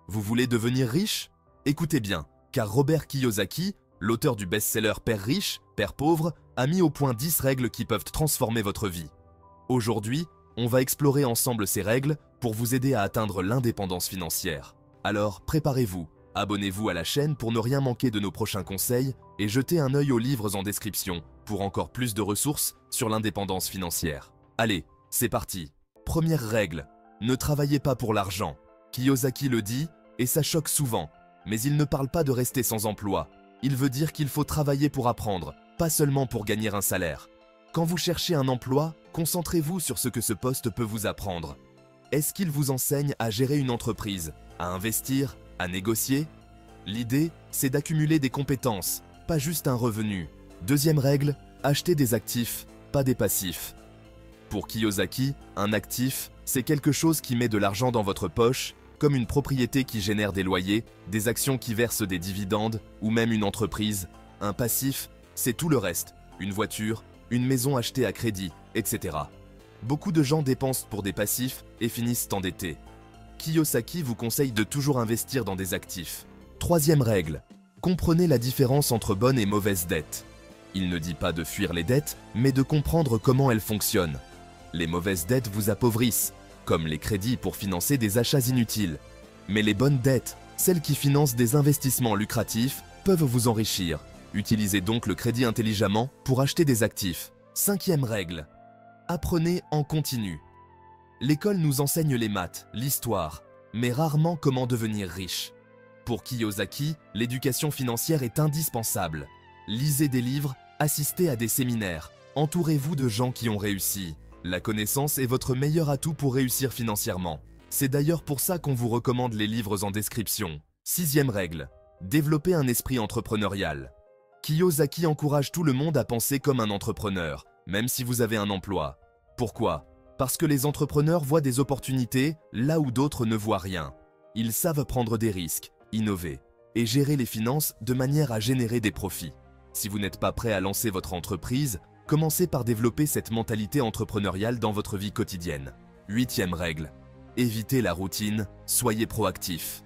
Vous voulez devenir riche? Écoutez bien, car Robert Kiyosaki, l'auteur du best-seller Père riche, Père pauvre, a mis au point 10 règles qui peuvent transformer votre vie. Aujourd'hui, on va explorer ensemble ces règles pour vous aider à atteindre l'indépendance financière. Alors, préparez-vous, abonnez-vous à la chaîne pour ne rien manquer de nos prochains conseils et jetez un œil aux livres en description pour encore plus de ressources sur l'indépendance financière. Allez, c'est parti. Première règle, ne travaillez pas pour l'argent. Kiyosaki le dit, et ça choque souvent, mais il ne parle pas de rester sans emploi. Il veut dire qu'il faut travailler pour apprendre, pas seulement pour gagner un salaire. Quand vous cherchez un emploi, concentrez-vous sur ce que ce poste peut vous apprendre. Est-ce qu'il vous enseigne à gérer une entreprise, à investir, à négocier? L'idée, c'est d'accumuler des compétences, pas juste un revenu. Deuxième règle, achetez des actifs, pas des passifs. Pour Kiyosaki, un actif, c'est quelque chose qui met de l'argent dans votre poche, comme une propriété qui génère des loyers, des actions qui versent des dividendes, ou même une entreprise. Un passif, c'est tout le reste, une voiture, une maison achetée à crédit, etc. Beaucoup de gens dépensent pour des passifs et finissent endettés. Kiyosaki vous conseille de toujours investir dans des actifs. Troisième règle, comprenez la différence entre bonne et mauvaise dette. Il ne dit pas de fuir les dettes, mais de comprendre comment elles fonctionnent. Les mauvaises dettes vous appauvrissent, comme les crédits pour financer des achats inutiles. Mais les bonnes dettes, celles qui financent des investissements lucratifs, peuvent vous enrichir. Utilisez donc le crédit intelligemment pour acheter des actifs. Cinquième règle, apprenez en continu. L'école nous enseigne les maths, l'histoire, mais rarement comment devenir riche. Pour Kiyosaki, l'éducation financière est indispensable. Lisez des livres, assistez à des séminaires, entourez-vous de gens qui ont réussi. La connaissance est votre meilleur atout pour réussir financièrement. C'est d'ailleurs pour ça qu'on vous recommande les livres en description. Sixième règle, développez un esprit entrepreneurial. Kiyosaki encourage tout le monde à penser comme un entrepreneur, même si vous avez un emploi. Pourquoi? Parce que les entrepreneurs voient des opportunités là où d'autres ne voient rien. Ils savent prendre des risques, innover et gérer les finances de manière à générer des profits. Si vous n'êtes pas prêt à lancer votre entreprise, commencez par développer cette mentalité entrepreneuriale dans votre vie quotidienne. Huitième règle, évitez la routine, soyez proactif.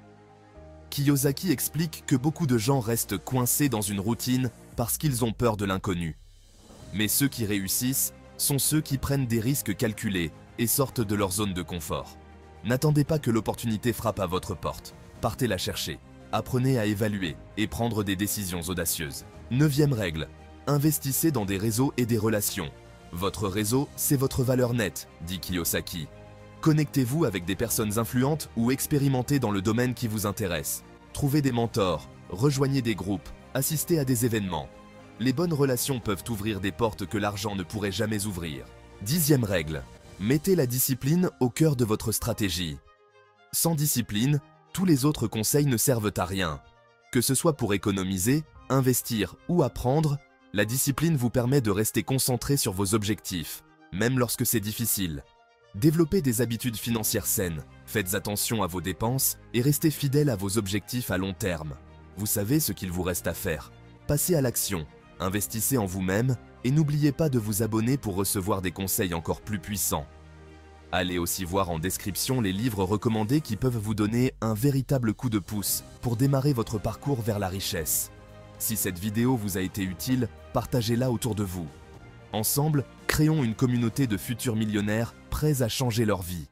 Kiyosaki explique que beaucoup de gens restent coincés dans une routine parce qu'ils ont peur de l'inconnu. Mais ceux qui réussissent sont ceux qui prennent des risques calculés et sortent de leur zone de confort. N'attendez pas que l'opportunité frappe à votre porte. Partez la chercher. Apprenez à évaluer et prendre des décisions audacieuses. Neuvième règle, investissez dans des réseaux et des relations. Votre réseau, c'est votre valeur nette, dit Kiyosaki. Connectez-vous avec des personnes influentes ou expérimentées dans le domaine qui vous intéresse. Trouvez des mentors, rejoignez des groupes, assistez à des événements. Les bonnes relations peuvent ouvrir des portes que l'argent ne pourrait jamais ouvrir. Dixième règle, mettez la discipline au cœur de votre stratégie. Sans discipline, tous les autres conseils ne servent à rien. Que ce soit pour économiser, investir ou apprendre, la discipline vous permet de rester concentré sur vos objectifs, même lorsque c'est difficile. Développez des habitudes financières saines, faites attention à vos dépenses et restez fidèle à vos objectifs à long terme. Vous savez ce qu'il vous reste à faire. Passez à l'action, investissez en vous-même et n'oubliez pas de vous abonner pour recevoir des conseils encore plus puissants. Allez aussi voir en description les livres recommandés qui peuvent vous donner un véritable coup de pouce pour démarrer votre parcours vers la richesse. Si cette vidéo vous a été utile, partagez-la autour de vous. Ensemble, créons une communauté de futurs millionnaires prêts à changer leur vie.